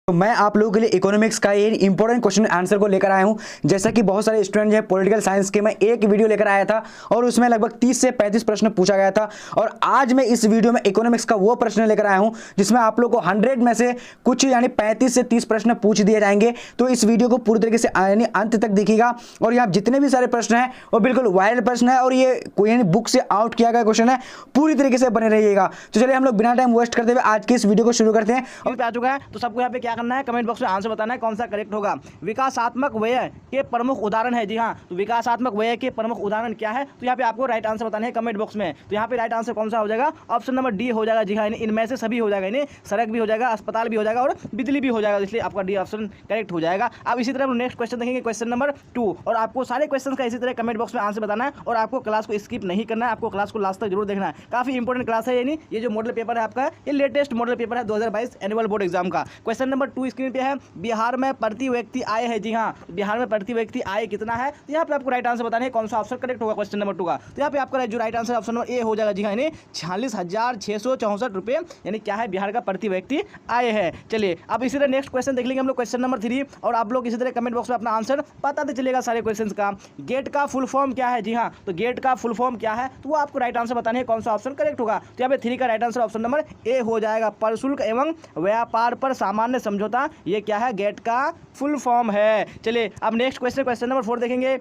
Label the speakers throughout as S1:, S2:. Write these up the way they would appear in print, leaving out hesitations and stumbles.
S1: तो मैं आप लोगों के लिए इकोनॉमिक्स का ये इंपॉर्टेंट क्वेश्चन आंसर को लेकर आया हूं। जैसा कि बहुत सारे स्टूडेंट जो है पॉलिटिकल साइंस के, मैं एक वीडियो लेकर आया था और उसमें लगभग 30 से 35 प्रश्न पूछा गया था। और आज मैं इस वीडियो में इकोनॉमिक्स का वो प्रश्न लेकर आया हूं जिसमें आप लोग को 100 में से कुछ यानी 35 से 30 प्रश्न पूछ दिए जाएंगे। तो इस वीडियो को पूरी तरीके से यानी अंत तक देखिएगा। और यहाँ जितने भी सारे प्रश्न हैं वो बिल्कुल वायरल प्रश्न है और ये यानी बुक से आउट किया गया क्वेश्चन है। पूरी तरीके से बने रहिएगा। तो चलिए हम लोग बिना टाइम वेस्ट करते हुए आज की इस वीडियो को शुरू करते हैं।
S2: और आ चुका है तो सबको यहाँ पे क्या करना है, कमेंट बॉक्स में आंसर बताना है कौन सा करेक्ट होगा। विकासात्मक व्यय के प्रमुख उदाहरण है। जी हाँ, तो विकासात्मक व्यय के प्रमुख उदाहरण क्या है, तो यहाँ पे आपको राइट आंसर बताना है कमेंट बॉक्स में। तो यहाँ पे राइट आंसर कौन सा हो जाएगा, ऑप्शन नंबर डी हो जाएगा। जी हाँ, इनमें से सभी हो जाएगा। इन्हें सड़क भी हो जाएगा, अस्पताल भी हो जाएगा और बिजली भी हो जाएगा, इसलिए आपका डी ऑप्शन करेक्ट हो जाएगा। अब इसी तरह नेक्स्ट क्वेश्चन देखेंगे, क्वेश्चन नंबर 2। और आपको सारे क्वेश्चन का इसी तरह कमेंट बॉक्स में आंसर बताना है और आपको क्लास को स्किप नहीं करना है, आपको क्लास को लास्ट तक जरूर देखना है। काफी इंपॉर्टेंट क्लास है। यानी ये जो मॉडल पेपर है आपका, ये लेटेस्ट मॉडल पेपर है 2022 एनुअल बोर्ड एग्जाम का। क्वेश्चन नंबर 2 स्क्रीन पे है। बिहार में प्रति व्यक्ति आय है। जी हाँ, बिहार में प्रति व्यक्ति आय कितना है, तो यहाँ पे आपको राइट आंसर बताना है कौन सा ऑप्शन करेक्ट होगा क्वेश्चन नंबर 2 का। तो यहाँ पे आपका जो right answer option number A हो जाएगा। जी हाँ, यानी 46,664 रुपये यानी क्या है, बिहार का प्रति व्यक्ति आय है। चलिए अब इसी तरह नेक्स्ट क्वेश्चन देख लेंगे हम लोग, क्वेश्चन नंबर 3। और आप लोग इसी तरह कमेंट बॉक्स में अपना आंसर बताते चलेगा सारे क्वेश्चन का। गेट का फुल फॉर्म क्या है। जी हाँ, तो गेट का फुल फॉर्म क्या है, तो वो आपको राइट आंसर बताना है कौन सा ऑप्शन करेक्ट होगा। तो यहाँ पे 3 का right answer option number A हो जाएगा। प्रशुल्क एवं व्यापार पर सामान्य समझौता, ये क्या है, गेट का फुल फॉर्म है। चलिए अब नेक्स्ट क्वेश्चन, क्वेश्चन नंबर 4 देखेंगे।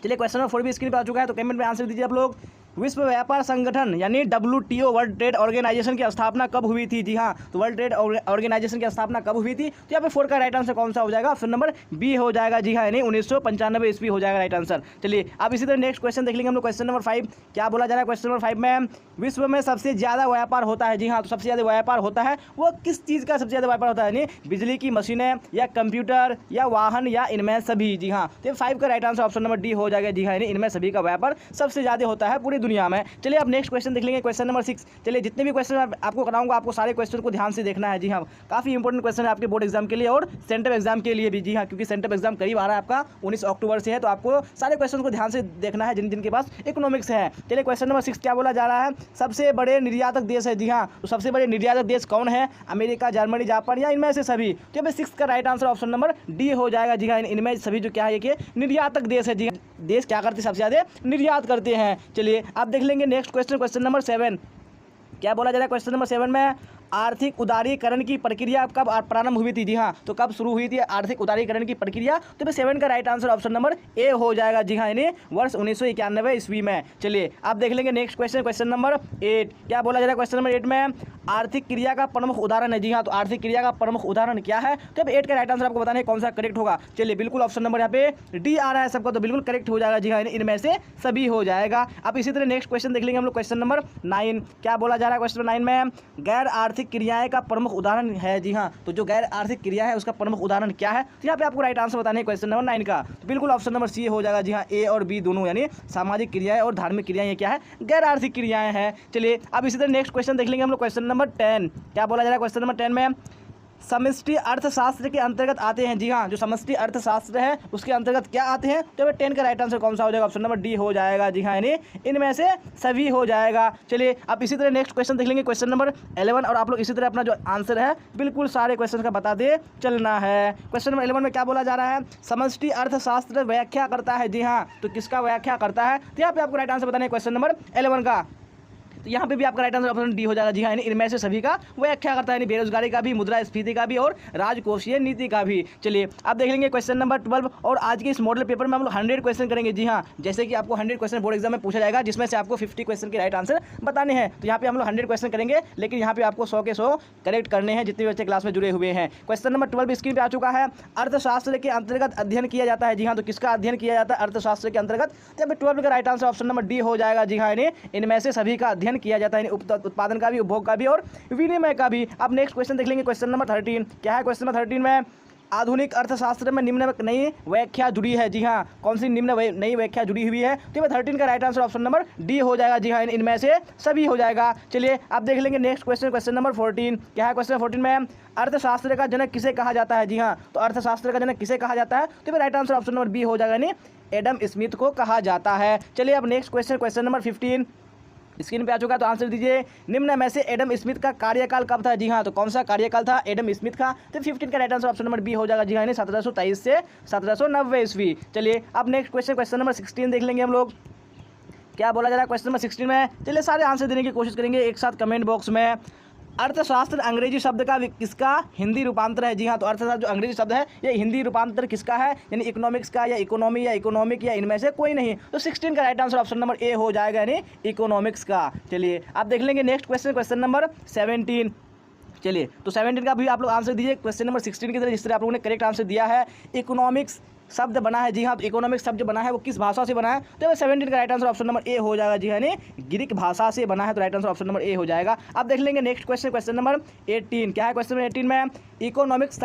S2: चलिए क्वेश्चन नंबर 4 भी स्क्रीन पर आ चुका है, तो कमेंट में आंसर दीजिए आप लोग। विश्व व्यापार संगठन यानी WTO वर्ल्ड ट्रेड ऑर्गेनाइजेशन की स्थापना कब हुई थी। जी हाँ, तो वर्ल्ड ट्रेड ऑर्गेनाइजेशन की स्थापना कब हुई थी, तो यहाँ पे 4 का राइट आंसर कौन सा हो जाएगा, ऑप्शन नंबर बी हो जाएगा। जी हाँ, यानी 1995 ईस्वी हो जाएगा राइट आंसर। चलिए अब इसी तरह नेक्स्ट क्वेश्चन देख लेंगे हम लोग, क्वेश्चन नंबर 5। क्या बोला जा रहा है क्वेश्चन नंबर 5 में, विश्व में सबसे ज्यादा व्यापार होता है। जी हाँ, तो सबसे ज्यादा व्यापार होता है वो किस चीज़ का सबसे ज्यादा व्यापार होता है, यानी बिजली की मशीनें या कंप्यूटर या वाहन या इनमें सभी। जी हाँ, तो 5 का right answer option number D हो जाएगा। जी हाँ, यानी इनमें सभी का व्यापार सबसे ज्यादा होता है पूरी दुनिया में। चलिए अब नेक्स्ट क्वेश्चन देख लेंगे, क्वेश्चन नंबर 6। चलिए जितने भी क्वेश्चन आपको कराऊंगा आपको सारे क्वेश्चन को ध्यान से देखना है। जी हाँ, काफी इंपॉर्टेंट क्वेश्चन है आपके बोर्ड एग्जाम के लिए और सेंट्रल एग्जाम के लिए भी। जी हाँ, क्योंकि सेंट्रल एग्जाम करीब आ रहा है आपका 19 अक्टूबर से है, तो आपको सारे क्वेश्चन को ध्यान से देखना है जिनके पास इकोनॉमिक्स है। चलिए क्वेश्चन नंबर 6 क्या बोला जा रहा है, सबसे बड़े निर्यातक देश है। जी हाँ, तो सबसे बड़े निर्यातक देश कौन है, अमेरिका, जर्मनी, जापान या इनमें से सभी। तो 6 का right answer option number D हो जाएगा। जी हाँ, इनमें सभी जो क्या है कि निर्यातक देश है। जी हाँ, देश क्या करते हैं, सबसे ज्यादा निर्यात करते हैं। चलिए आप देख लेंगे नेक्स्ट क्वेश्चन, क्वेश्चन नंबर 7। क्या बोला जा रहा है क्वेश्चन नंबर 7 में, आर्थिक उदारीकरण की प्रक्रिया कब प्रारंभ हुई थी। जी हाँ, तो कब शुरू हुई थी आर्थिक उदारीकरण की प्रक्रिया, तो 7 का right answer option number A हो जाएगा। जी हाँ, यानी वर्ष 1991 ईस्वी में। चलिए आप देख लेंगे नेक्स्ट क्वेश्चन, क्वेश्चन नंबर 8। क्या बोला जा रहा है क्वेश्चन नंबर 8 में, आर्थिक क्रिया का प्रमुख उदाहरण है। जी हाँ, तो आर्थिक क्रिया का प्रमुख उदाहरण क्या है, तो अब 8 का राइट आंसर आपको बताना है कौन सा करेक्ट होगा। चलिए बिल्कुल ऑप्शन नंबर यहाँ पे डी आ रहा है सबका, तो बिल्कुल करेक्ट हो जाएगा। जी हाँ, इनमें से सभी हो जाएगा। अब इसी तरह नेक्स्ट क्वेश्चन देख लेंगे हम लोग, क्वेश्चन नंबर 9। क्या बोला जा रहा है क्वेश्चन 9 में, गैर आर्थिक क्रियाएं का प्रमुख उदाहरण है। जी हाँ, तो जो गैर आर्थिक क्रिया है उसका प्रमुख उदाहरण क्या है, तो यहाँ पे आपको राइट आंसर बताना है क्वेश्चन नंबर 9 का, तो बिल्कुल ऑप्शन नंबर सी हो जाएगा। जी हाँ, ए और बी दोनों यानी सामाजिक क्रियाएं और धार्मिक क्रियाएं, ये क्या है, गैर आर्थिक क्रियाएं हैं। चलिए अब इसी तरह नेक्स्ट क्वेश्चन देख लेंगे हम लोग, क्वेश्चन नंबर 10। क्या बोला जा रहा है क्वेश्चन नंबर 10 में, समष्टि अर्थशास्त्र के अंतर्गत आते हैं। जी हाँ, जो समष्टि अर्थशास्त्र है उसके अंतर्गत क्या आते हैं, तो 10 का राइट आंसर कौन सा हो जाएगा, ऑप्शन नंबर डी हो जाएगा। जी हाँ, यानी इनमें से सभी हो जाएगा। चलिए अब इसी तरह नेक्स्ट क्वेश्चन देख लेंगे, क्वेश्चन नंबर 11। और आप लोग इसी तरह अपना जो आंसर है बिल्कुल सारे क्वेश्चन का बता दे चलना है। क्वेश्चन नंबर 11 में क्या बोला जा रहा है, समष्टि अर्थशास्त्र व्याख्या करता है। जी हाँ, तो किसका व्याख्या करता है, तो यहाँ पे आपको राइट आंसर बताना है क्वेश्चन नंबर 11 का, तो यहाँ पे भी आपका राइट आंसर ऑप्शन डी हो जाएगा। जी हाँ, इनमें से सभी का व्याख्या करता है, यानी बेरोजगारी का भी, मुद्रास्फीति का भी और राजकोषीय नीति का भी। चलिए अब देख लेंगे क्वेश्चन नंबर 12। और आज के इस मॉडल पेपर में हम लोग 100 क्वेश्चन करेंगे। जी हाँ, जैसे कि आपको 100 क्वेश्चन बोर्ड एग्जाम में पूछा जाएगा, जिसमें से आपको 50 क्वेश्चन के राइट आंसर बताने हैं। तो यहाँ पे हम लोग 100 क्वेश्चन करेंगे, लेकिन यहाँ पे आपको 100 के 100 करेक्ट करने हैं जितने बच्चे क्लास में जुड़े हुए हैं। क्वेश्चन नंबर 12 स्क्रीन पे आ चुका है। अर्थशास्त्र के अंतर्गत अध्ययन किया जाता है। जी हाँ, तो किसका अध्ययन किया जाता है अर्थशास्त्र के अंतर्गत, तो 12 का right answer option number D हो जाएगा। जी हाँ, यानी इनमें से सभी का अध्ययन किया जाता है, उत्पादन का भी, उपभोग का भी और विनिमय का भी। अब नेक्स्ट क्वेश्चन देख लेंगे, क्वेश्चन नंबर 13। क्या है क्वेश्चन नंबर 13 में, आधुनिक अर्थशास्त्र में निम्न नई व्याख्या जुड़ी है। जी हाँ, कौन सी नई व्याख्या जुड़ी हुई है, तो 13 का right answer option number D हो जाएगा। जी हाँ, इनमें से सभी हो जाएगा। चलिए आप देख लेंगे नेक्स्ट क्वेश्चन, क्वेश्चन नंबर 14। क्या है क्वेश्चन 14 में, अर्थशास्त्र का जनक किसे कहा जाता है। जी हाँ, तो अर्थशास्त्र का जनक किसे कहा जाता है, तो right answer option number B हो जाएगा, यानी एडम स्मिथ को कहा जाता है। चलिए अब next question, question number 15। Screen पे आ चुका है, तो आंसर दीजिए। निम्न में से एडम स्मिथ का कार्यकाल कब था? जी हाँ, तो कौन सा कार्यकाल था एडम स्मिथ का? तो 15 का right answer option number B हो जाएगा। जी हाँ, 1723 से 1790 ईस्वी। चलिए अब नेक्स्ट क्वेश्चन नंबर 16 देख लेंगे हम लोग, क्या बोला जा रहा है क्वेश्चन नंबर 16 में। चलिए सारे आंसर देने की कोशिश करेंगे एक साथ कमेंट बॉक्स में। अर्थशास्त्र अंग्रेजी शब्द का किसका हिंदी रूपांतर है? जी हाँ, तो अर्थशास्त्र जो अंग्रेजी शब्द है ये हिंदी रूपांतर किसका है? यानी इकोनॉमिक्स का या इकोनॉमी या इकोनॉमिक या इनमें से कोई नहीं। तो 16 का right answer option number A हो जाएगा, यानी इकोनॉमिक्स का। चलिए आप देख लेंगे नेक्स्ट क्वेश्चन नंबर 17। चलिए तो 17 का भी आप लोग आंसर दीजिए क्वेश्चन नंबर 16 की तरह, जिस तरह आप लोगों ने करेक्ट आंसर दिया है। इकोनॉमिक्स शब्द बना है, जी हाँ, तो इकोनॉमिक्स शब्द बना है वो किस भाषा से बना है? तो 17 का right answer option number A हो जाएगा। जी हाँ, यानी ग्रीक भाषा से बना है, तो right answer option number A हो जाएगा। अब देख लेंगे नेक्स्ट क्वेश्चन नंबर 18। क्या है क्वेश्चन नंबर 18 में? इकोनॉमिक्स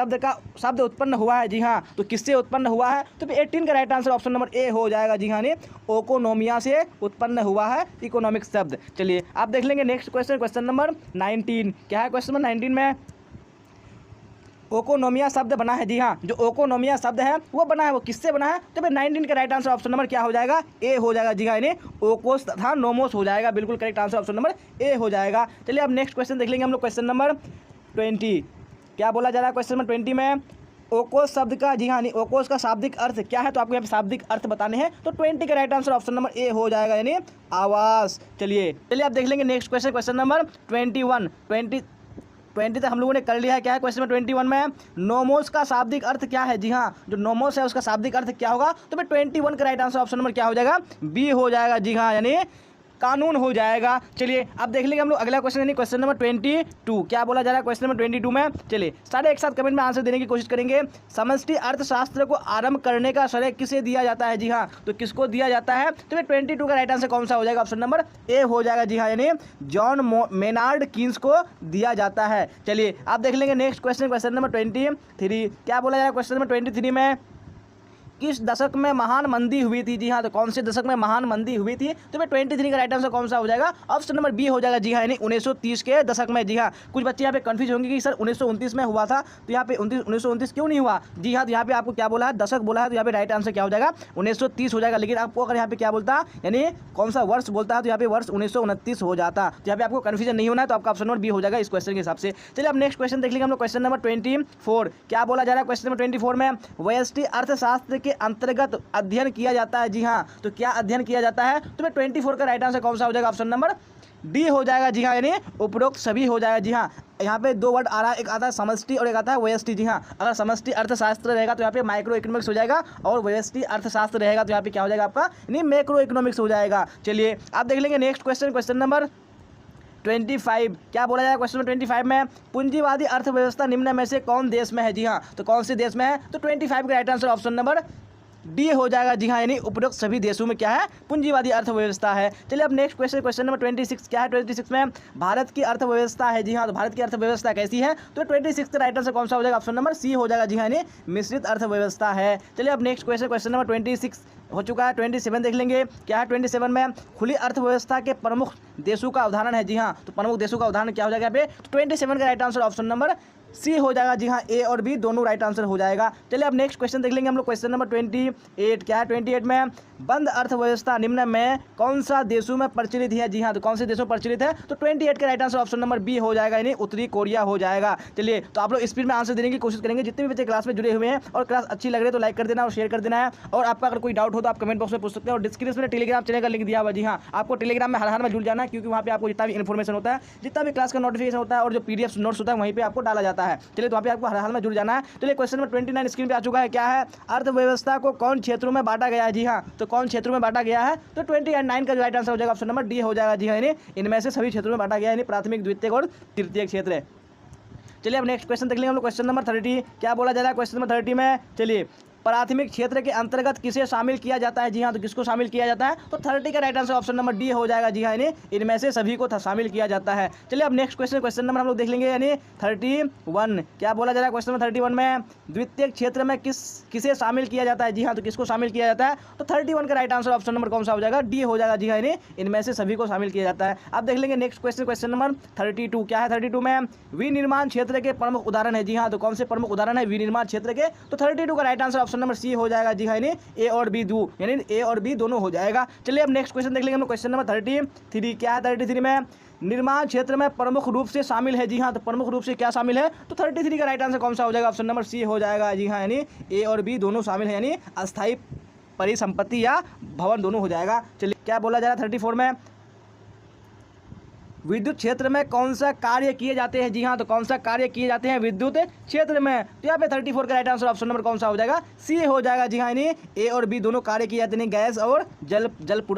S2: शब्द उत्पन्न हुआ है, जी हाँ, तो किससे उत्पन्न हुआ है? तो 18 का right answer option number A हो जाएगा। जी हाँ, यानी ओकोनोमिया से उत्पन्न हुआ है इकोनॉमिक्स शब्द। चलिए आप देख लेंगे नेक्स्ट क्वेश्चन नंबर 19। क्या है क्वेश्चन नंबर 19 में? ओकोनोमिया शब्द बना है, जी हाँ, जो ओकोनोमिया शब्द है वो बना है, वो किससे बना है? तो 19 का राइट आंसर ऑप्शन नंबर क्या हो जाएगा? ए हो जाएगा। जी हाँ, यानी ओकोस तथा नोमोस हो जाएगा। बिल्कुल correct answer option number A हो जाएगा। चलिए अब नेक्स्ट क्वेश्चन देख लेंगे हम लोग, क्वेश्चन नंबर 20। क्या बोला जा रहा है क्वेश्चन नंबर 20 में? ओकोस शब्द का, जी हाँ, ओकोस का शाब्दिक अर्थ क्या है? तो आपको यहाँ पे शाब्दिक अर्थ बताने हैं, तो 20 का right answer option number A हो जाएगा, यानी आवास। चलिए आप देख लेंगे नेक्स्ट क्वेश्चन नंबर 20 तक हम लोगों ने कर लिया है। क्या है क्वेश्चन नंबर 21 में? नोमोस का शाब्दिक अर्थ क्या है? जी हाँ, जो नोमोस है उसका शाब्दिक अर्थ क्या होगा? तो 21 का राइट आंसर ऑप्शन नंबर क्या हो जाएगा? बी हो जाएगा। जी हाँ, यानी कानून हो जाएगा। चलिए अब देख लेंगे हम लोग अगला क्वेश्चन, यानी क्वेश्चन नंबर 22। क्या बोला जा रहा है क्वेश्चन नंबर 22 में? चलिए सारे एक साथ कमेंट में आंसर देने की कोशिश करेंगे। समष्टि अर्थशास्त्र को आरंभ करने का श्रेय किसे दिया जाता है? जी हाँ, तो किसको दिया जाता है? तो 22 का राइट आंसर कौन सा हो जाएगा? ऑप्शन नंबर ए हो जाएगा। जी हाँ, यानी जॉन मेनार्ड कीन्स को दिया जाता है। चलिए आप देख लेंगे नेक्स्ट क्वेश्चन नंबर 23। क्या बोला जा रहा है क्वेश्चन नंबर 23 में? किस दशक में महान मंदी हुई थी? जी हाँ, तो कौन से दशक में महान मंदी हुई थी? तो 23 का राइट आंसर कौन सा हो जाएगा? ऑप्शन नंबर बी हो जाएगा। जी हाँ, यानी 1930 के दशक में। जी हाँ, कुछ बच्चे यहाँ पे कंफ्यूज होंगे कि सर 1929 में हुआ था, तो यहाँ पे 1929 क्यों नहीं हुआ? जी हाँ, तो यहाँ पे आपको क्या बोला है? दशक बोला है, तो यहाँ पे राइट आंसर क्या हो जाएगा? 1930 हो जाएगा। लेकिन आपको अगर यहाँ पे क्या बोलता, यानी कौन सा वर्ष बोलता है, तो यहाँ पे वर्ष 1929 हो जाता। तो यहाँ पे आपको कन्फ्यूजन नहीं होना है, तो आपका ऑप्शन नंबर बी हो जाएगा इस क्वेश्चन के हिसाब से। चलिए अब नेक्स्ट क्वेश्चन देख लेंगे हम लोग, क्वेश्चन नंबर 24। क्या बोला जा रहा है क्वेश्चन नंबर 24 में? व्यष्टि अर्थशास्त्र के अंतर्गत अध्ययन किया जाता है। जी हाँ, तो क्या अध्ययन किया जाता है? तो 24 का राइट आंसर कौन सा हो जाएगा? ऑप्शन नंबर डी हो जाएगा। जी हाँ, यानी उपरोक्त सभी हो जाएगा। जी हाँ, यहाँ पे दो वर्ड आ रहा है, एक आता है समष्टि और एक आता है व्यष्टि। जी हाँ, अगर समष्टि अर्थशास्त्र रहेगा तो यहाँ पे माइक्रो इकोनॉमिक्स हो जाएगा, और व्यष्टि अर्थशास्त्र रहेगा तो यहाँ पे क्या हो जाएगा आपका? यानी मैक्रो इकोनॉमिक्स हो जाएगा। चलिए आप देख लेंगे नेक्स्ट क्वेश्चन नंबर 25। क्या बोला जाएगा क्वेश्चन नंबर 25 में? पूंजीवादी अर्थव्यवस्था निम्न में से कौन देश में है? जी हाँ, तो कौन से देश में है? तो 25 का right answer option number D हो जाएगा। जी हाँ, यानी उपरोक्त सभी देशों में क्या है? पूंजीवादी अर्थव्यवस्था है। चलिए अब नेक्स्ट क्वेश्चन नंबर 26। क्या है 26 में? भारत की अर्थव्यवस्था है। जी हाँ, तो भारत की अर्थव्यवस्था कैसी है? तो 26 का राइट आंसर कौन सा हो जाएगा? ऑप्शन नंबर सी हो जाएगा। जी हाँ, यानी मिश्रित अर्थव्यवस्था है। चलिए अब नेक्स्ट क्वेश्चन नंबर 26 हो चुका है। 27 देख लेंगे। क्या है 27 में? खुली अर्थव्यवस्था के प्रमुख देशों का उदाहरण है। जी हाँ, तो प्रमुख देशों का उदाहरण क्या हो जाएगा यहाँ पे? 27 का right answer option number C हो जाएगा। जी हाँ, ए और बी दोनों राइट आंसर हो जाएगा। चलिए अब नेक्स्ट क्वेश्चन देख लेंगे हम लोग, क्वेश्चन नंबर 28। क्या है 28 में? बंद अर्थव्यवस्था निम्न में कौन सा देशों में प्रचलित है? जी हाँ, तो कौन से देशों में प्रचलित है? तो 28 का right answer option number B हो जाएगा, यानी उत्तरी कोरिया हो जाएगा। चलिए तो आप लोग स्पीड में आंसर देने की कोशिश करेंगे। जितने भी बच्चे क्लास में जुड़े हुए हैं और क्लास अच्छी लग रही है तो लाइक कर देना और शेयर कर देना है। और आपका अगर कोई डाउट हो तो आप कमेंट बॉक्स में पूछ सकते हैं, और डिस्क्रिप्शन में टेलीग्राम चैनल का लिंक दिया हुआ। जी हाँ, आपको टेलीग्राम में हर में जुड़ जाना है, क्योंकि वहाँ पे आपको जितना भी इन्फॉर्मेशन होता है, जितना भी क्लास का नोटिफिकेशन होता है और जो PDF नोट्स होता है वहीं पे आपको डाला जाता है। चलिए तो वहाँ पे आपको हर हाल में जुड़ जाना है। चलिए क्वेश्चन नंबर 29 स्क्रीन पे आ चुका है। क्या है? अर्थव्यवस्था को कौन क्षेत्रों में बांटा गया है? जी हाँ, तो कौन क्षेत्रों में बांटा गया है? तो 29 का राइट आंसर हो जाएगा ऑप्शन नंबर डी हो जाएगा। जी हाँ, यानी इनमें से सभी क्षेत्रों में बांटा गया है, यानी प्राथमिक, द्वितीयक और तृतीयक क्षेत्र। चलिए अब नेक्स्ट क्वेश्चन देख लेंगे हम लोग, क्वेश्चन नंबर 30। क्या बोला जा रहा है क्वेश्चन नंबर 30 में? चलिए प्राथमिक क्षेत्र के अंतर्गत किसे शामिल किया जाता है? जी हाँ, तो किसको शामिल किया जाता है? तो 30 का right answer option number D हो जाएगा। जी हाँ, यानी इनमें से सभी को शामिल किया जाता है। चलिए अब नेक्स्ट क्वेश्चन नंबर हम लोग देख लेंगे, यानी 31। क्या बोला जा रहा है क्वेश्चन नंबर 31 में? द्वितीय क्षेत्र में किसे शामिल किया जाता है? जी हाँ, तो किसको शामिल किया जाता है? तो 31 का राइट आंसर ऑप्शन नंबर कौन सा हो जाएगा? डी हो जाएगा। जी हाँ, यानी इनमें से सभी को शामिल किया जाता है। अब देख लेंगे नेक्स्ट क्वेश्चन नंबर 32। क्या है 32 में? विनिर्माण क्षेत्र के प्रमुख उदाहरण है। जी हाँ, तो कौन से प्रमुख उदाहरण है विनिर्माण क्षेत्र के? तो 32 का right answer option number C हो जाएगा जी हाँ, यानी ए और बी दो, यानी ए और बी दोनों हो जाएगा। चलिए अब नेक्स्ट क्वेश्चन देख लेंगे हम लोग। क्वेश्चन नंबर 33 क्या है 33 में, निर्माण क्षेत्र में प्रमुख रूप से शामिल है जी हाँ, तो प्रमुख रूप से क्या शामिल है, तो 33 का राइट आंसर कौन सा हो जाएगा, ऑप्शन नंबर सी हो जाएगा जी हाँ, यानी ए और बी दोनों शामिल है, यानी अस्थायी परिसंपत्ति या भवन दोनों हो जाएगा। चलिए क्या बोला जा रहा है 34 में, विद्युत क्षेत्र में कौन सा कार्य किए जाते हैं जी हाँ, तो कौन सा कार्य किए जाते हैं विद्युत क्षेत्र में, तो यहाँ पे 34 का राइट आंसर ऑप्शन नंबर कौन सा हो जाएगा, सी हो जाएगा जी हाँ, यानी ए और बी दोनों कार्य किए जाते हैं, गैस और जल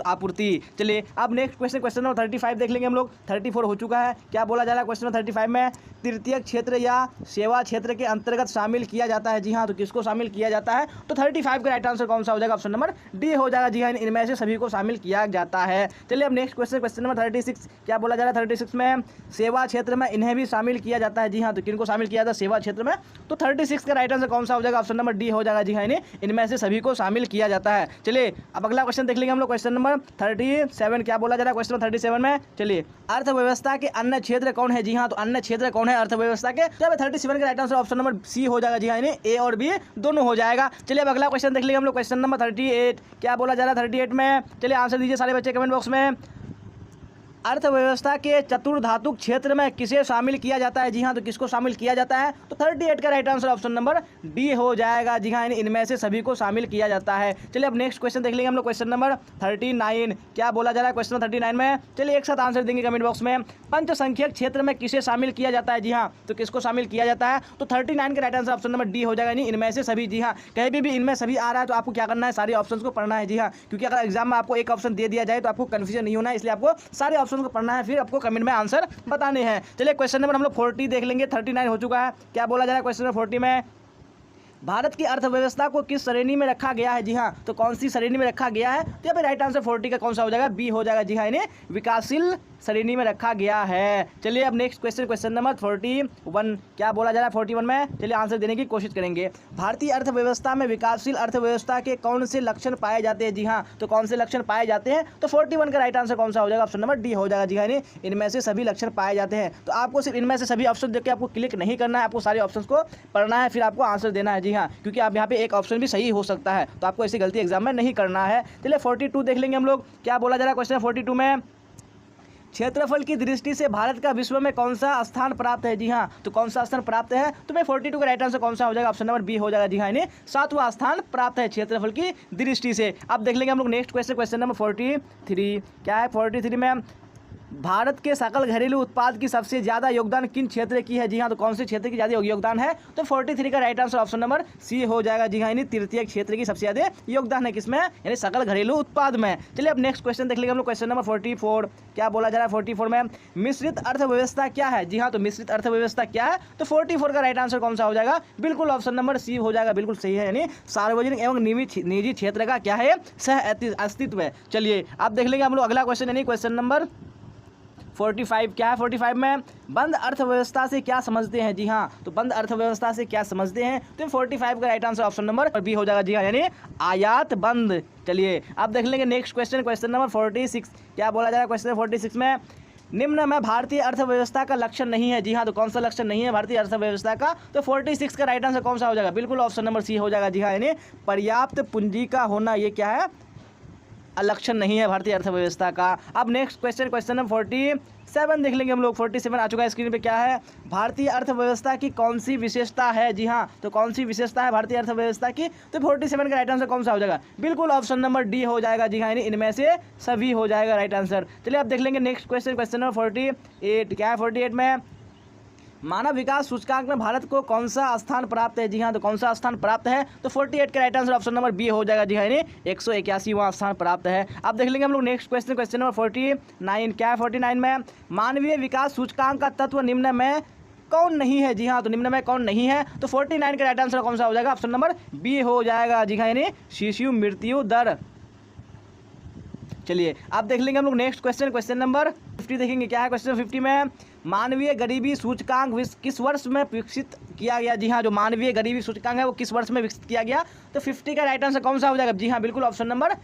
S2: आपूर्ति। चलिए अब नेक्स्ट क्वेश्चन नंबर 35 देख लेंगे हम लोग। 34 हो चुका है। क्या बोला जा रहा है क्वेश्चन नंबर 35 में, तृतीय क्षेत्र या सेवा क्षेत्र के अंतर्गत शामिल किया जाता है जी हाँ, तो किसको शामिल किया जाता है, तो 35 का राइट आंसर कौन सा हो जाएगा, ऑप्शन नंबर डी हो जाएगा जी हाँ, इनमें से सभी को शामिल किया जाता है। चलिए अब नेक्स्ट क्वेश्चन नंबर 36 क्या बोला जा रहा है 36 में, सेवा क्षेत्र में इन्हें भी शामिल किया जाता है जी हाँ, तो किनको शामिल किया जाता है, सेवा क्षेत्र में, तो 36 का राइट आंसर कौन सा हो जाएगा, ऑप्शन नंबर डी हो जाएगा जी हाँ, इनमें से सभी को शामिल किया जाता है। चलिए अब अगला क्वेश्चन देख लेंगे हम लोग। क्वेश्चन नंबर 37 क्या बोला जा रहा है क्वेश्चन नंबर 37 में, चलिए अर्थव्यवस्था के अन्य क्षेत्र कौन है जी हाँ, तो अन्य क्षेत्र कौन है अर्थव्यवस्था के, तो 37 का right answer option number C हो जाएगा जी हाँ, ए और बी दोनों हो जाएगा। चलिए अब अगला क्वेश्चन देख लेंगे हम लोग। क्वेश्चन नंबर 38 क्या बोला जा रहा है 38 में, चलिए आंसर दीजिए सारे बच्चे कमेंट बॉक्स में। अर्थव्यवस्था के चतुर्धातुक क्षेत्र में किसे शामिल किया जाता है जी हाँ, तो किसको शामिल किया जाता है, तो 38 का right answer option number D हो जाएगा जी हाँ, इनमें से सभी को शामिल किया जाता है। चलिए अब नेक्स्ट क्वेश्चन देख लेंगे हम लोग। क्वेश्चन नंबर 39 क्या बोला जा रहा है क्वेश्चन नंबर 39 में, चलिए एक साथ आंसर देंगे कमेंट बॉक्स में। पंचसंख्यक क्षेत्र में किसे शामिल किया जाता है जी हाँ, तो किसको शामिल किया जाता है, तो 39 का right answer option number D हो जाएगा, यानी इनमें से सभी जी हाँ। कहीं भी इनमें सभी आ रहा है तो आपको क्या करना है, सारे ऑप्शन को पढ़ना है जी हाँ, क्योंकि अगर एग्जाम में आपको एक ऑप्शन दे दिया जाए तो आपको कंफ्यूजन नहीं होना है, इसलिए आपको सारे ऑप्शन को पढ़ना है, फिर आपको कमेंट में आंसर बताने हैं। चलिए क्वेश्चन नंबर हम लोग 40 देख लेंगे। 39 हो चुका है। क्या बोला जा रहा है क्वेश्चन नंबर 40 में, भारत की अर्थव्यवस्था को किस श्रेणी में रखा गया है जी हाँ, तो कौन सी श्रेणी में रखा गया है, तो यहाँ पे राइट आंसर 40 का कौन सा हो जाएगा, बी हो जाएगा जी हाँ, इन्हें विकासशील श्रेणी में रखा गया है। चलिए अब नेक्स्ट क्वेश्चन नंबर 41 क्या बोला जा रहा है 41 में, चलिए आंसर देने की कोशिश करेंगे। भारतीय अर्थव्यवस्था में विकासशील अर्थव्यवस्था के कौन से लक्षण पाए जाते हैं जी हाँ, तो कौन से लक्षण पाए जाते हैं, तो 41 का राइट आंसर कौन सा हो जाएगा, ऑप्शन नंबर डी हो जाएगा जी हाँ, इनमें से सभी लक्षण पाए जाते हैं। तो आपको सिर्फ इनमें से सभी ऑप्शन देख के आपको क्लिक नहीं करना है, आपको सारे ऑप्शन को पढ़ना है, फिर आपको आंसर देना है जी हाँ, क्योंकि आप यहाँ पे एक ऑप्शन भी सही हो सकता है, तो आपको ऐसी गलती एग्जाम में नहीं करना है। चलिए 42 देख लेंगे हम लोग। क्या बोला जा रहा है क्वेश्चन 42 में, क्षेत्रफल की दृष्टि से भारत का विश्व में कौन सा स्थान प्राप्त है जी हाँ, तो कौन सा स्थान प्राप्त है, तो मैं 42 का राइट आंसर कौन सा हो जाएगा, ऑप्शन नंबर बी हो जाएगा जी हाँ, इन्हें 7वां स्थान प्राप्त है क्षेत्रफल की दृष्टि से। अब देख लेंगे हम लोग नेक्स्ट क्वेश्चन नंबर 43 क्या है 43 में, भारत के सकल घरेलू उत्पाद की सबसे ज़्यादा योगदान किन क्षेत्र की है जी हाँ, तो कौन से क्षेत्र की ज़्यादा योगदान है, तो 43 का right answer option number C हो जाएगा जी हाँ, यानी तृतीय क्षेत्र की सबसे ज़्यादा योगदान है किसमें, यानी सकल घरेलू उत्पाद में। चलिए अब नेक्स्ट क्वेश्चन देख लेंगे हम लोग। क्वेश्चन नंबर 44 क्या बोला जा रहा है 44 में, मिश्रित अर्थव्यवस्था क्या है जी हाँ, तो मिश्रित अर्थव्यवस्था क्या है, तो 44 का राइट आंसर कौन सा हो जाएगा, बिल्कुल ऑप्शन नंबर सी हो जाएगा, बिल्कुल सही है, यानी सार्वजनिक एवं निजी क्षेत्र का क्या है, सह अस्तित्व है। चलिए अब देख लेंगे हम लोग अगला क्वेश्चन, यानी क्वेश्चन नंबर 45 क्या है 45 में, बंद अर्थव्यवस्था से क्या समझते हैं जी हाँ, तो बंद अर्थव्यवस्था से क्या समझते हैं, तो 45 का right answer option number B हो जाएगा जी हाँ, यानी आयात बंद। चलिए अब देख लेंगे नेक्स्ट क्वेश्चन नंबर 46 क्या बोला जा रहा है क्वेश्चन 46 में, निम्न में भारतीय अर्थव्यवस्था का लक्षण नहीं है जी हाँ, तो कौन सा लक्षण नहीं है भारतीय अर्थव्यवस्था का, तो 46 का राइट आंसर कौन सा हो जाएगा, बिल्कुल ऑप्शन नंबर सी हो जाएगा जी हाँ, यानी पर्याप्त पूंजी का होना, ये क्या है, लक्षण नहीं है भारतीय अर्थव्यवस्था का। अब नेक्स्ट क्वेश्चन नंबर 47 देख लेंगे हम लोग। 47 आ चुका है स्क्रीन पे। क्या है, भारतीय अर्थव्यवस्था की कौन सी विशेषता है जी हाँ, तो कौन सी विशेषता है भारतीय अर्थव्यवस्था की, तो 47 का राइट आंसर कौन सा हो जाएगा, बिल्कुल ऑप्शन नंबर डी हो जाएगा जी हाँ, इनमें से सभी हो जाएगा राइट आंसर। चलिए अब देख लेंगे नेक्स्ट क्वेश्चन नंबर 48 क्या है 48 में, मानव विकास सूचकांक में भारत को कौन सा स्थान प्राप्त है जी हाँ, तो कौन सा स्थान प्राप्त है, तो 48 का right answer option number B हो जाएगा जी हाँ, 181वां स्थान प्राप्त है। अब देख लेंगे हम लोग नेक्स्ट क्वेश्चन नंबर 49 क्या है 49 में, मानवीय विकास सूचकांक का तत्व निम्न में कौन नहीं है जी हाँ, तो निम्न में कौन नहीं है, तो 49 का राइट आंसर कौन सा हो जाएगा, ऑप्शन नंबर बी हो जाएगा जी हाँ, यानी शिशु मृत्यु दर। चलिए अब देख लेंगे हम लोग नेक्स्ट क्वेश्चन नंबर 50 देखेंगे। क्या है क्वेश्चन 50 में, मानवीय गरीबी सूचकांक किस वर्ष में विकसित किया गया जी हाँ, जो मानवीय गरीबी सूचकांक है वो किस वर्ष में विकसित किया गया, तो 50 का राइट आंसर कौन सा हो जाएगा जी हाँ, बिल्कुल ऑप्शन नंबर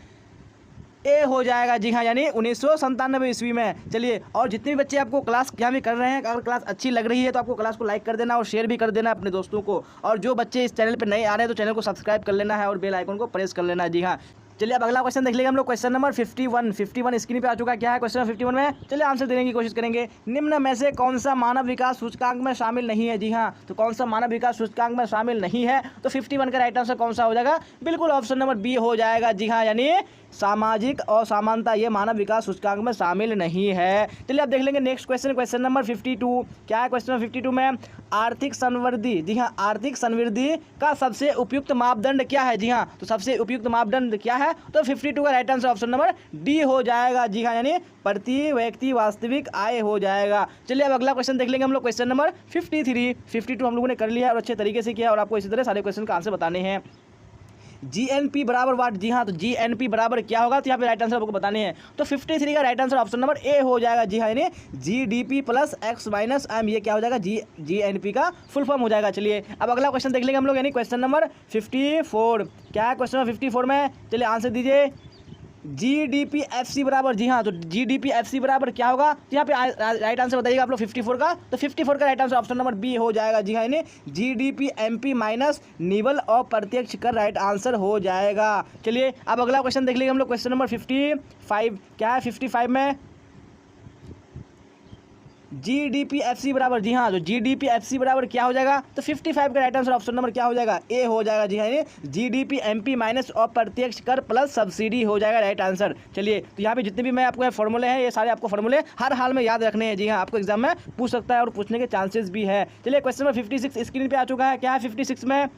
S2: ए हो जाएगा जी हाँ, यानी 1997 ईस्वी में। चलिए, और जितने भी बच्चे आपको क्लास यहाँ भी कर रहे हैं, अगर क्लास अच्छी लग रही है तो आपको क्लास को लाइक कर देना और शेयर भी कर देना अपने दोस्तों को। और जो बच्चे इस चैनल पर नए आ रहे हैं तो चैनल को सब्सक्राइब कर लेना है और बेल आइकन को प्रेस कर लेना है। जी हाँ, चलिए अब अगला क्वेश्चन देख लेंगे हम लोग। क्वेश्चन नंबर 51 स्क्रीन पे आ चुका है। क्या है क्वेश्चन नंबर 51 में? चलिए आंसर देने की कोशिश करेंगे। निम्न में से कौन सा मानव विकास सूचकांक में शामिल नहीं है? जी हाँ, तो कौन सा मानव विकास सूचकांक में शामिल नहीं है? तो 51 का राइट आंसर कौन सा हो जाएगा? बिल्कुल ऑप्शन नंबर बी हो जाएगा। जी हाँ, यानी सामाजिक असमानता ये मानव विकास सूचकांक में शामिल नहीं है। चलिए अब देख लेंगे नेक्स्ट क्वेश्चन, क्वेश्चन नंबर 52। क्या है क्वेश्चन नंबर 52 में? आर्थिक संवृद्धि, जी हाँ, आर्थिक संवृद्धि का सबसे उपयुक्त मापदंड क्या है? जी हाँ, तो सबसे उपयुक्त मापदंड क्या है? तो 52 का right answer option number D हो जाएगा। जी हाँ, यानी प्रति व्यक्ति वास्तविक आय हो जाएगा। चलिए अब अगला क्वेश्चन देख लेंगे हम लोग। क्वेश्चन नंबर 53, 52 हम लोगों ने कर लिया और अच्छे तरीके से किया और आपको इसी तरह सारे क्वेश्चन का आंसर बताने हैं। जीएनपी बराबर वाट? जी हाँ, तो जीएनपी बराबर क्या होगा? तो यहाँ पे राइट आंसर आपको बताने हैं। तो 53 का right answer option number A हो जाएगा। जी हाँ, यानी GDP plus X minus M, ये क्या हो जाएगा? जीएनपी का फुल फॉर्म हो जाएगा। चलिए अब अगला क्वेश्चन देख लेंगे हम लोग, यानी क्वेश्चन नंबर 54। क्या है क्वेश्चन नंबर 54 में? चलिए आंसर दीजिए। GDP-FC बराबर, जी हाँ, तो GDP-FC बराबर क्या होगा? तो यहाँ पे राइट आंसर बताइएगा आप लोग 54 का। तो 54 का right answer option number B हो जाएगा। जी हाँ, यानी GDP-MP माइनस निवल और प्रत्यक्ष कर राइट आंसर हो जाएगा। चलिए अब अगला क्वेश्चन देख लेंगे हम लोग। Question number 55। क्या है 55 में? GDP-FC बराबर, जी हाँ, तो GDP-FC बराबर क्या हो जाएगा? तो 55 का राइट आंसर ऑप्शन नंबर क्या हो जाएगा? ए हो जाएगा। जी हाँ, यानी GDP-MP माइनस अप्रत्यक्ष कर प्लस सब्सिडी हो जाएगा राइट आंसर। चलिए, तो यहाँ पे जितने भी मैं आपको फॉर्मूले हैं, ये सारे आपको फॉर्मूले हर हाल में याद रखने हैं। जी हाँ, आपको एग्जाम में पूछ सकता है और पूछने के चांसेस भी है। चलिए क्वेश्चन नंबर 56 स्क्रीन पे आ चुका है। क्या है 56 में?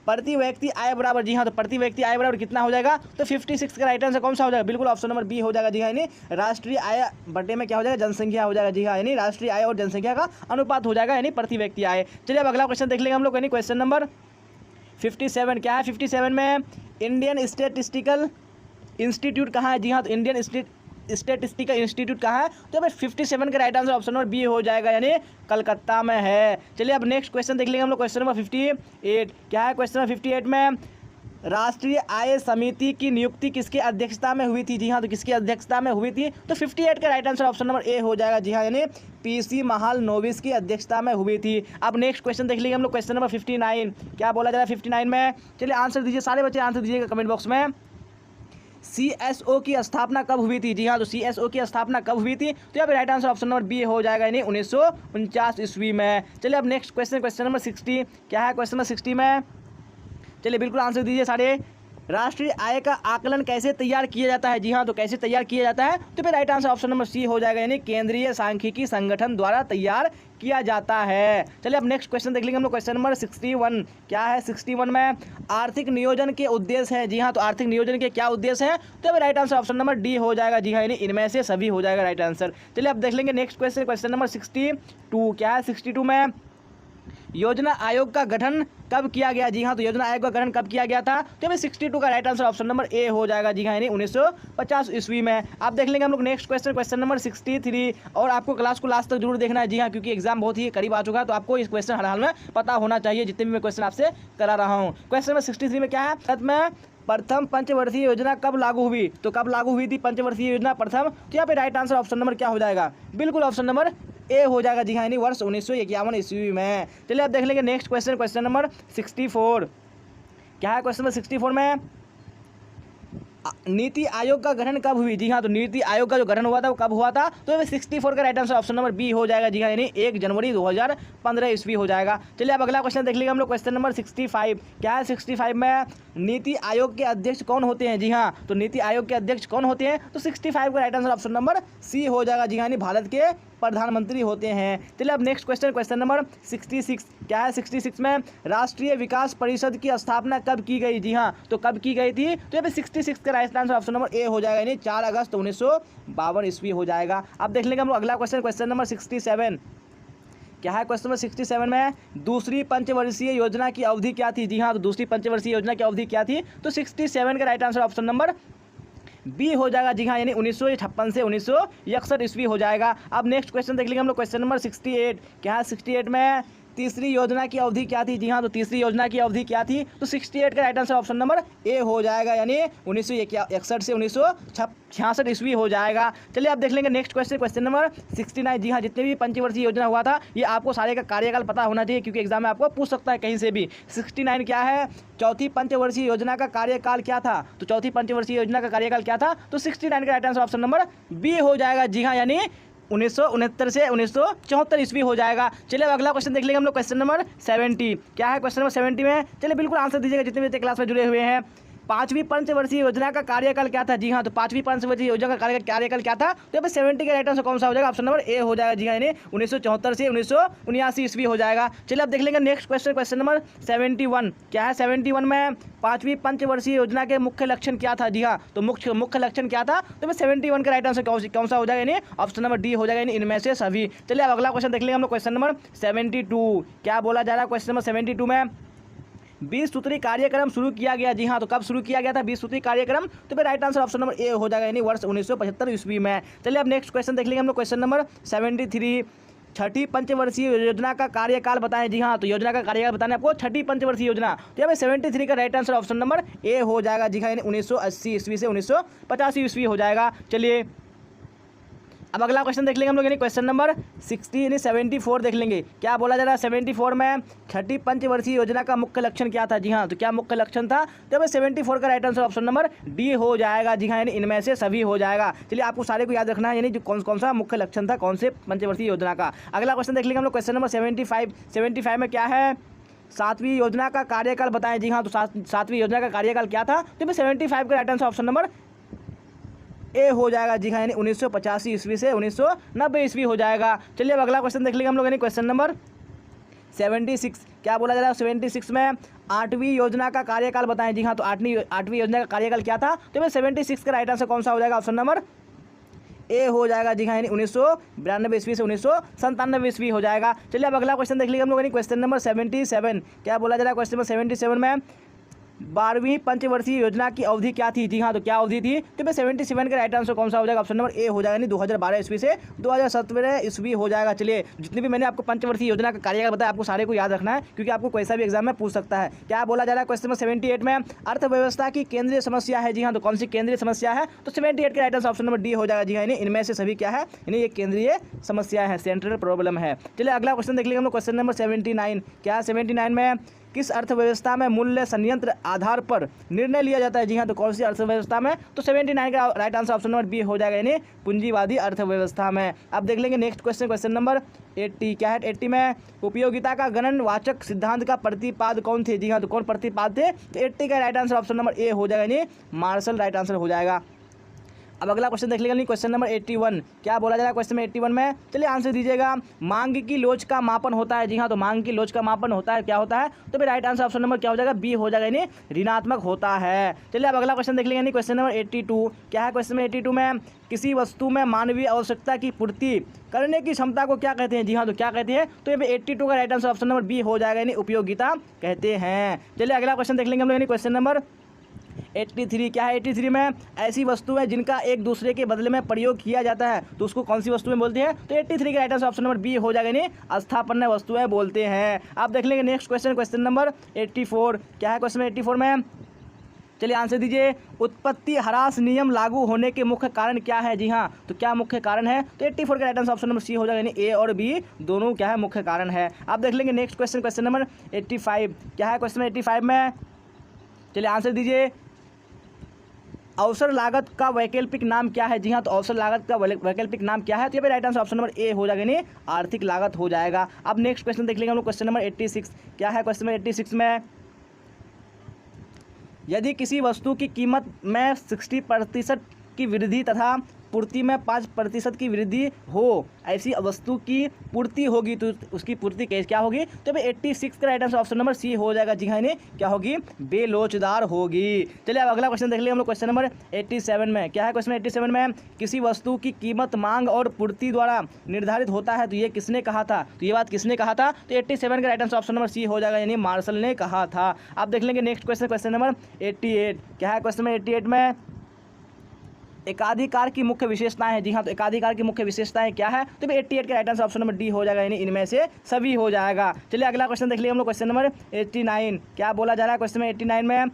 S2: प्रति व्यक्ति आय बराबर, जी हाँ, तो प्रति व्यक्ति आय बराबर कितना हो जाएगा? तो 56 का राइट आंसर कौन सा हो जाएगा? बिल्कुल ऑप्शन नंबर बी हो जाएगा। जी हाँ, यानी राष्ट्रीय आय बटे में क्या हो जाएगा? जनसंख्या हो जाएगा। जी हाँ, यानी राष्ट्रीय आय और जनसंख्या का अनुपात हो जाएगा, यानी प्रति व्यक्ति आय। चलिए अब अगला क्वेश्चन देख लेंगे हम लोग, यानी क्वेश्चन नंबर 57। क्या है 57 में? इंडियन स्टैटिस्टिकल इंस्टीट्यूट कहाँ है? जी हाँ, तो इंडियन स्टैटिस्टिकल इंस्टीट्यूट कहाँ है? तो अब 57 का right answer option number B हो जाएगा, यानी कलकत्ता में है। चलिए अब नेक्स्ट क्वेश्चन देख लेंगे हम लोग। Question number 58। क्या है क्वेश्चन नंबर 58 में? राष्ट्रीय आय समिति की नियुक्ति किसकी अध्यक्षता में हुई थी? जी हाँ, तो किसकी अध्यक्षता में हुई थी? तो 58 का right answer option number A हो जाएगा। जी हाँ, यानी PC महालनोबिस की अध्यक्षता में हुई थी। अब नेक्स्ट क्वेश्चन देख लेंगे हम लोग। Question number 59। क्या बोला जा रहा है 59 में? चलिए आंसर दीजिए, सारे बच्चे आंसर दीजिएगा कमेंट बॉक्स में। CSO की स्थापना कब हुई थी? जी हाँ, तो CSO की स्थापना कब हुई थी? तो यहाँ पे right answer option number B हो जाएगा, यानी 1949 ईस्वी में। चलिए अब नेक्स्ट क्वेश्चन, क्वेश्चन नंबर 60। क्या है क्वेश्चन नंबर 60 में? चलिए बिल्कुल आंसर दीजिए सारे। राष्ट्रीय आय का आकलन कैसे तैयार किया जाता है? जी हाँ, तो कैसे तैयार किया जाता है? तो फिर right answer option number C हो जाएगा, यानी केंद्रीय सांख्यिकी संगठन द्वारा तैयार किया जाता है। चलिए अब नेक्स्ट क्वेश्चन देख लेंगे हम लोग। Question number 61। क्या है 61 में? आर्थिक नियोजन के उद्देश्य है। जी हाँ, तो आर्थिक नियोजन के क्या उद्देश्य हैं? तो अब right answer option number D हो जाएगा। जी हाँ, यानी इनमें से सभी हो जाएगा राइट आंसर। चलिए अब देख लेंगे नेक्स्ट क्वेश्चन, क्वेश्चन नंबर 62। क्या है 62 में? योजना आयोग का गठन कब किया गया? जी हाँ, तो योजना आयोग का गठन कब किया गया था? तो 62 का right answer option number A हो जाएगा। जी हाँ, यानी 1950 ईस्वी में। आप देख लेंगे हम लोग नेक्स्ट क्वेश्चन, क्वेश्चन नंबर 63। और आपको क्लास को लास्ट तक जरूर देखना है। जी हाँ, क्योंकि एग्जाम बहुत ही करीब आ चुका है, तो आपको इस क्वेश्चन हर हाल में पता होना चाहिए, जितने भी मैं क्वेश्चन आपसे करा रहा हूँ। क्वेश्चन नंबर 63 में क्या है? भारत में प्रथम पंचवर्षीय योजना कब लागू हुई? तो कब लागू हुई थी पंचवर्षीय योजना प्रथम? तो यहाँ पे राइट आंसर ऑप्शन नंबर क्या हो जाएगा? बिल्कुल ऑप्शन नंबर ए हो जाएगा। जी हाँ, यानी वर्ष 1951 ईस्वी में। चलिए अब देख लेंगे नेक्स्ट क्वेश्चन, क्वेश्चन नंबर 64। क्या है क्वेश्चन नंबर 64 में? नीति आयोग का गठन कब हुई? जी हाँ, तो नीति आयोग का जो गठन हुआ था वो कब हुआ था? तो 64 का right answer option number B हो जाएगा। जी हाँ, यानी 1 जनवरी 2015 ईस्वी हो जाएगा। चलिए अब अगला क्वेश्चन देख लीजिए हम लोग। Question number 65। क्या है 65 में? नीति आयोग के अध्यक्ष कौन होते हैं? जी हाँ, तो नीति आयोग के अध्यक्ष कौन होते हैं? तो 65 का right answer option number C हो जाएगा। जी हाँ, यानी भारत के प्रधानमंत्री होते हैं। चलिए अब नेक्स्ट क्वेश्चन, क्वेश्चन नंबर 66। क्या है 66 में? राष्ट्रीय विकास परिषद की स्थापना कब की गई? जी हाँ, तो कब की गई थी? तो यहाँ पे 66 का right answer option number A हो जाएगा, यानी 4 अगस्त 1952 ईस्वी हो जाएगा। अब देख लेंगे हम लोग अगला क्वेश्चन, क्वेश्चन नंबर 67। क्या है क्वेश्चन नंबर 67 में? दूसरी पंचवर्षीय योजना की अवधि क्या थी? जी हाँ, तो दूसरी पंचवर्षीय योजना की अवधि क्या थी? तो 67 का right answer option number B हो जाएगा। जी हाँ, यानी 1956 से 1961 ईस्वी हो जाएगा। अब नेक्स्ट क्वेश्चन देख लेंगे हम लोग। Question number 68। क्या है 68 में? तीसरी योजना की अवधि क्या थी? जी हाँ, तो तीसरी योजना की अवधि क्या थी? तो 68 का right answer option number A हो जाएगा, यानी 1961 से 1966 ईस्वी हो जाएगा। चलिए आप देख लेंगे नेक्स्ट क्वेश्चन, क्वेश्चन नंबर 69। जी हाँ, जितने भी पंचवर्षीय योजना हुआ था ये आपको सारे का कार्यकाल पता होना चाहिए, क्योंकि एग्जाम में आपको पूछ सकता है कहीं से भी। 69 क्या है? चौथी पंचवर्षीय योजना का कार्यकाल क्या था? तो चौथी पंचवर्षीय योजना का कार्यकाल क्या था? तो 69 का right answer option number B हो जाएगा। जी हाँ, यानी 1969 से 1974 ईस्वी हो जाएगा। चलिए अब अगला क्वेश्चन देख लेंगे हम लोग, क्वेश्चन नंबर 70। क्या है क्वेश्चन नंबर 70 में? चलिए बिल्कुल आंसर दीजिएगा जितने भी क्लास में जुड़े हुए हैं। पांचवी पंचवर्षीय योजना का कार्यकाल क्या था? जी हाँ, तो पांचवी पंचवर्षीय योजना का कार्यकाल क्या था? तो यहाँ पे 70 का राइट आंसर कौन सा हो जाएगा? ऑप्शन नंबर ए हो जाएगा। जी हाँ, यानी 1974 से 1979 ईस्वी हो जाएगा। चलिए अब देख लेंगे नेक्स्ट क्वेश्चन, क्वेश्चन नंबर 71। क्या है 71 में? पांचवी पंचवर्षीय योजना के मुख्य लक्षण क्या था? जी हाँ, तो मुख्य लक्षण क्या था? तो 71 का राइट आंसर कौन सा हो जाएगा? यानी ऑप्शन नंबर डी हो जाएगा, यानी इनमें से सभी। चलिए अब अगला क्वेश्चन देख लेंगे हम लोग, क्वेश्चन नंबर 72। क्या बोला जा रहा है क्वेश्चन नंबर 72 में? 20 सूत्री कार्यक्रम शुरू किया गया। जी हाँ, तो कब शुरू किया गया था 20 सूत्री कार्यक्रम? तो फिर right answer option number A हो जाएगा, यानी वर्ष 1975 ईस्वी में। चलिए अब नेक्स्ट क्वेश्चन देख लेंगे हम लोग, क्वेश्चन नंबर 73। छठी पंचवर्षीय योजना का कार्यकाल बताएं। जी हाँ, तो योजना का कार्यकाल बताना आपको, छठी पंचवर्षीय योजना। तो यहाँ पे 73 का right answer option number A हो जाएगा। जी हाँ, यानी 1980 ईस्वी से 1985 ईस्वी हो जाएगा। चलिए अब अगला क्वेश्चन देख लेंगे हम लोग, यानी क्वेश्चन नंबर 60 यानी 74 देख लेंगे। क्या बोला जा रहा है 74 में? छठी पंचवर्षीय योजना का मुख्य लक्षण क्या था? जी हाँ, तो क्या मुख्य लक्षण था? तो हमें 74 का right answer option number D हो जाएगा। जी हाँ, यानी इनमें से सभी हो जाएगा। चलिए आपको सारे को याद रखना है, यानी जो कौन सा मुख्य लक्षण था कौन से पंचवर्षीय योजना का। अगला क्वेश्चन देख लेंगे हम लोग, क्वेश्चन नंबर 75 में क्या है? सातवीं योजना का कार्यकाल बताएं। जी हाँ, तो सातवीं योजना का कार्यकाल क्या था? तो 75 का right answer option number A हो जाएगा। जी हाँ, यानी 1985 ईस्वी से 1990 ईस्वी हो जाएगा। चलिए अब अगला क्वेश्चन देख लेंगे हम लोग, यानी क्वेश्चन नंबर 76। क्या बोला जा रहा है 76 में? 8वीं योजना का कार्यकाल बताएं। जी हाँ, तो आठवीं योजना का कार्यकाल क्या था? तो 76 का राइट आंसर कौन सा हो जाएगा? ऑप्शन नंबर ए हो जाएगा। जी हाँ, यानी 1992 ईस्वी से 1997 ईस्वी हो जाएगा। चलिए अब अगला क्वेश्चन देख लीजिए हम लोग, यानी क्वेश्चन नंबर 77। क्या बोला जा रहा है क्वेश्चन नंबर 77 में? 12वीं पंचवर्षीय योजना की अवधि क्या थी? जी हाँ, तो क्या अवधि थी? तो 77 का राइट आंसर कौन सा हो जाएगा? ऑप्शन नंबर ए हो जाएगा, यानी 2012 ईस्वी से 2017 ईस्वी हो जाएगा। चलिए जितनी भी मैंने आपको पंचवर्षीय योजना का कार्यकाल बताया, आपको सारे को याद रखना है, क्योंकि आपको कोई सा भी एग्जाम में पूछ सकता है। क्या बोला जा रहा है क्वेश्चन नंबर 78 में? अर्थव्यवस्था की केंद्रीय समस्या है। जी हाँ, तो कौन सी केंद्रीय समस्या है? तो 78 का right answer option number D हो जाएगा। जी हाँ, यानी इनमें से सभी क्या है? यानी ये केंद्रीय समस्या है, सेंट्रल प्रॉब्लम है। चलिए अगला क्वेश्चन देख लीजिए हम लोग, क्वेश्चन नंबर 79। क्या 79 में? किस अर्थव्यवस्था में मूल्य संयंत्र आधार पर निर्णय लिया जाता है? जी हाँ, तो कौन सी अर्थव्यवस्था में? तो 79 का right answer option number B हो जाएगा, यानी पूंजीवादी अर्थव्यवस्था में। अब देख लेंगे नेक्स्ट क्वेश्चन, क्वेश्चन नंबर 80। क्या है 80 में? उपयोगिता का गणनवाचक सिद्धांत का प्रतिपाद कौन थे? जी हाँ, तो कौन प्रतिपाद थे? तो 80 का right answer option number A हो जाएगा, यानी मार्शल राइट आंसर हो जाएगा। अब अगला क्वेश्चन देख लेंगे, क्वेश्चन नंबर 81। क्या बोला जा रहा है क्वेश्चन में 81 में? चलिए आंसर दीजिएगा। मांग की लोच का मापन होता है। जी हाँ, तो मांग की लोच का मापन होता है, क्या होता है? तो फिर राइट आंसर ऑप्शन नंबर क्या हो जाएगा? बी हो जाएगा, यानी ऋणात्मक होता है। चलिए अब अगला क्वेश्चन देख लेंगे, यानी क्वेश्चन नंबर 82। क्या है क्वेश्चन में 82 में? किसी वस्तु में मानवीय आवश्यकता की पूर्ति करने की क्षमता को क्या कहते हैं? जी हाँ, तो क्या कहते हैं? तो ये 82 का right answer option number B हो जाएगा, यानी उपयोगिता कहते हैं। चलिए अगला क्वेश्चन देख लेंगे हम लोग, यानी क्वेश्चन नंबर 83। क्या है 83 में? ऐसी वस्तुएं जिनका एक दूसरे के बदले में प्रयोग किया जाता है, तो उसको कौन सी वस्तुएं बोलते हैं? तो 83 का right answer option number B हो जाएगा, यानी अस्थापन्न वस्तुएं बोलते हैं। आप देख लेंगे नेक्स्ट क्वेश्चन, क्वेश्चन नंबर 84। क्या है क्वेश्चन 84 में? चलिए आंसर दीजिए। उत्पत्ति ह्रास नियम लागू होने के मुख्य कारण क्या है? जी हाँ, तो क्या मुख्य कारण है? तो 84 का right answer option number C हो जाएगा, यानी ए और बी दोनों क्या है? मुख्य कारण है। आप देख लेंगे नेक्स्ट क्वेश्चन, क्वेश्चन नंबर 85। क्या है क्वेश्चन 85 में? चलिए आंसर दीजिए। अवसर लागत का वैकल्पिक नाम क्या है? जी हाँ, तो अवसर लागत का वैकल्पिक नाम क्या है? तो ये right answer option number A हो जाएगा, यानी आर्थिक लागत हो जाएगा। अब नेक्स्ट क्वेश्चन देख लेंगे हम लोग, क्वेश्चन नंबर 86। क्या है क्वेश्चन नंबर 86 में? यदि किसी वस्तु की कीमत में 60% की वृद्धि तथा पूर्ति में 5% की वृद्धि हो, ऐसी वस्तु की पूर्ति होगी, तो उसकी पूर्ति क्या होगी? तो भाई 86 का right answer option number C हो जाएगा। जी हाँ, यानी क्या होगी? बेलोचदार होगी। चलिए अब अगला क्वेश्चन देख लेंगे हम लोग, क्वेश्चन नंबर 87 में। क्या है क्वेश्चन 87 में? किसी वस्तु की कीमत मांग और पूर्ति द्वारा निर्धारित होता है, तो ये किसने कहा था? तो ये बात किसने कहा था? तो 87 का right answer option number C हो जाएगा, यानी मार्शल ने कहा था। आप देख लेंगे नेक्स्ट क्वेश्चन, क्वेश्चन नंबर 88। क्या है क्वेश्चन नंबर 88 में? एकाधिकार की मुख्य विशेषताएं हैं। जी हाँ, तो एकाधिकार की मुख्य विशेषताएं क्या है? तो भाई 88 का right answer option number D हो जाएगा, यानी इनमें से सभी हो जाएगा। चलिए अगला क्वेश्चन देख लिए हम लोग, क्वेश्चन नंबर 89। क्या बोला जा रहा है क्वेश्चन में 89 में?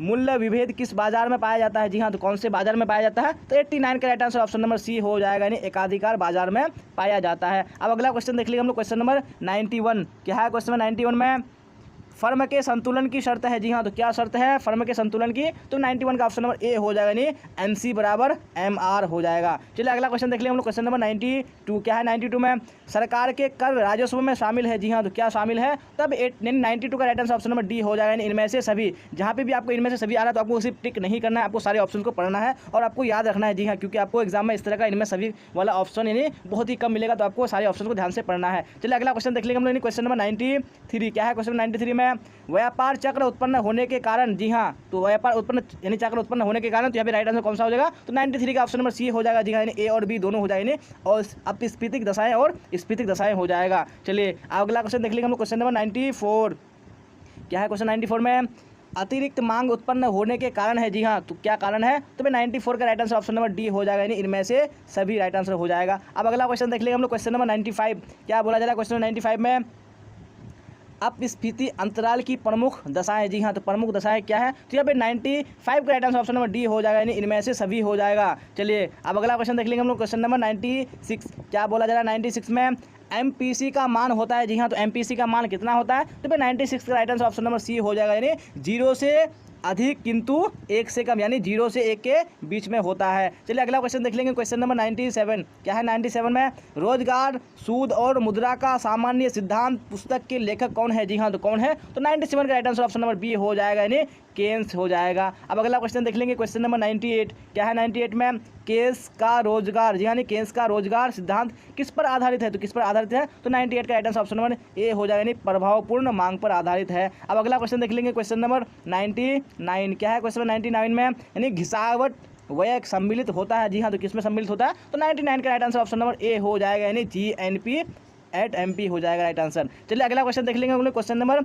S2: मूल्य विभेद किस बाजार में पाया जाता है? जी हाँ, तो कौन से बाजार में पाया जाता है? तो 89 का right answer option number C हो जाएगा, यानी एकाधिकार बाजार में पाया जाता है। अब अगला क्वेश्चन देख लिए हम लोग, क्वेश्चन नंबर 91। क्या है क्वेश्चन नंबर 91 में? फर्म के संतुलन की शर्त है। जी हाँ, तो क्या शर्त है फर्म के संतुलन की? तो 91 का ऑप्शन नंबर ए हो जाएगा, यानी MC बराबर MR हो जाएगा। चलिए अगला क्वेश्चन देख लिया हम लोग, क्वेश्चन नंबर 92। क्या है 92 में? सरकार के कर राजस्व में शामिल है। जी हाँ, तो क्या शामिल है? तब 92 का right answer option number D हो जाएगा, यानी इनमें से सभी। जहाँ पे भी आपको इनमें से सभी आ रहा है तो आपको सिर्फ टिक नहीं करना है, आपको सारे ऑप्शन को पढ़ना है और आपको याद रखना है। जी हाँ, क्योंकि आपको एग्जाम में इस तरह का इनमें सभी वाला ऑप्शन यानी बहुत ही कम मिलेगा, तो आपको सारे ऑप्शन को ध्यान से पढ़ना है। चलिए अगला क्वेश्चन देख लेंगे हम लोग, क्वेश्चन नंबर 93। क्या है क्वेश्चन 93 में? व्यापार चक्र उत्पन्न होने के कारण। जी हाँ, तो व्यापार उत्पन्न यानी चक्र उत्पन्न होने के कारण, तो यहाँ पे राइट आंसर कौन सा हो जाएगा? तो 93 का ऑप्शन नंबर सी हो जाएगा। जी हाँ, यानी ए और बी दोनों हो जाएंगे, और अपस्फीतिक दशाएं और स्फीतिक दशाएं हो जाएगा। चलिए अगला क्वेश्चन देख लेंगे हम लोग, क्वेश्चन नंबर 94। क्या है क्वेश्चन 94 में? अतिरिक्त मांग उत्पन्न होने के कारण है। जी हाँ, तो क्या कारण है? तो भाई 94 का right answer option number D हो जाएगा, यानी इनमें से सभी राइट आंसर हो जाएगा। अब अगला क्वेश्चन देख लेंगे हम लोग, क्वेश्चन नंबर 95। क्या बोला जा रहा है क्वेश्चन नंबर 95 में? अपस्फीति अंतराल की प्रमुख दशाएं। जी हाँ, तो प्रमुख दशाएं क्या है? तो यहाँ पे 95 का right answer option number D हो जाएगा, यानी इनमें से सभी हो जाएगा। चलिए अब अगला क्वेश्चन देख लेंगे हम लोग, क्वेश्चन नंबर 96। क्या बोला जा रहा है 96 में? MPC का मान होता है। जी हाँ, तो MPC का मान कितना होता है? तो भाई 96 का right answer option number C हो जाएगा, यानी 0 से अधिक किंतु 1 से कम, यानी 0 से 1 के बीच में होता है। चलिए अगला क्वेश्चन देख लेंगे, क्वेश्चन नंबर 97। क्या है 97 में? रोजगार, सूद और मुद्रा का सामान्य सिद्धांत पुस्तक के लेखक कौन है? जी हाँ, तो कौन है? तो 97 का right answer option number B हो जाएगा, यानी केन्स हो जाएगा। अब अगला क्वेश्चन देख लेंगे, क्वेश्चन नंबर 98। क्या है 98 में? केन्स का रोजगार। जी हाँ, केन्स का रोजगार सिद्धांत किस पर आधारित है? तो किस पर आधारित है? तो 98 का right answer option number A हो जाएगा, यानी प्रभावपूर्ण मांग पर आधारित है। अब अगला क्वेश्चन देख लेंगे, क्वेश्चन नंबर 99। क्या है क्वेश्चन नंबर 99 में? यानी घिसावट व्यय सम्मिलित होता है। जी हाँ, तो किस में सम्मिलित होता है? तो 99 का right answer option number A हो जाएगा, यानी GNP@MP हो जाएगा राइट आंसर। चलिए अगला क्वेश्चन देख लेंगे हम लोग, क्वेश्चन नंबर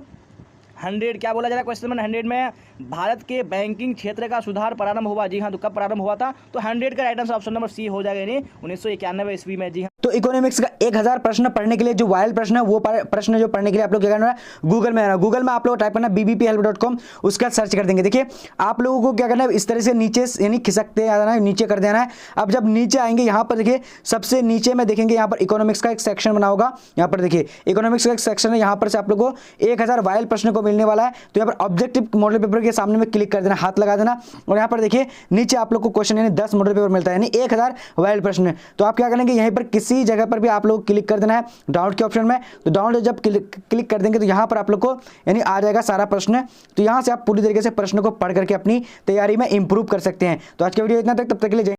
S2: 100। क्या बोला जा रहा है क्वेश्चन नंबर 100 में? भारत के बैंकिंग क्षेत्र का सुधार प्रारंभ हुआ। जी हाँ, तो कब प्रारंभ हुआ था? तो 100 का right answer option number C हो जाएगा, यानी 1991 ईस्वी में। जी हाँ,
S1: तो इकोनॉमिक्स का 1000 प्रश्न पढ़ने के लिए जो वायरल प्रश्न है, वो प्रश्न जो पढ़ने के लिए आप लोग क्या करना है? गूगल में आना, गूगल में आप लोग टाइप करना bbphelp.com, उसका सर्च कर देंगे। देखिए आप लोगों को क्या करना है, इस तरह से नीचे यानी खिसकते आना है, नीचे कर देना है। अब जब नीचे आएंगे यहाँ पर देखिए सबसे नीचे में देखेंगे यहाँ पर इकोनॉमिक्स का एक सेक्शन बना होगा। यहाँ पर देखिए इकोनॉमिक्स का एक सेक्शन है, यहाँ पर से आप लोगों को 1000 वायरल प्रश्न को मिलने वाला है। तो यहाँ पर ऑब्जेक्टिव मॉडल पेपर के सामने में क्लिक कर देना, हाथ लगा देना, और यहाँ पर देखिए नीचे आप लोग को क्वेश्चन यानी 10 मॉडल पेपर मिलता है, यानी 1000 वायरल प्रश्न। तो आप क्या करेंगे, यहीं पर किसी जगह पर भी आप लोग क्लिक कर देना है डाउनलोड के ऑप्शन में। तो डाउनलोड जब क्लिक कर देंगे तो यहाँ पर आप लोग को यानी आ जाएगा सारा प्रश्न। तो यहाँ से आप पूरी तरीके से प्रश्न को पढ़ करके अपनी तैयारी में इंप्रूव कर सकते हैं। तो आज के वीडियो इतना तक, तब तक के लिए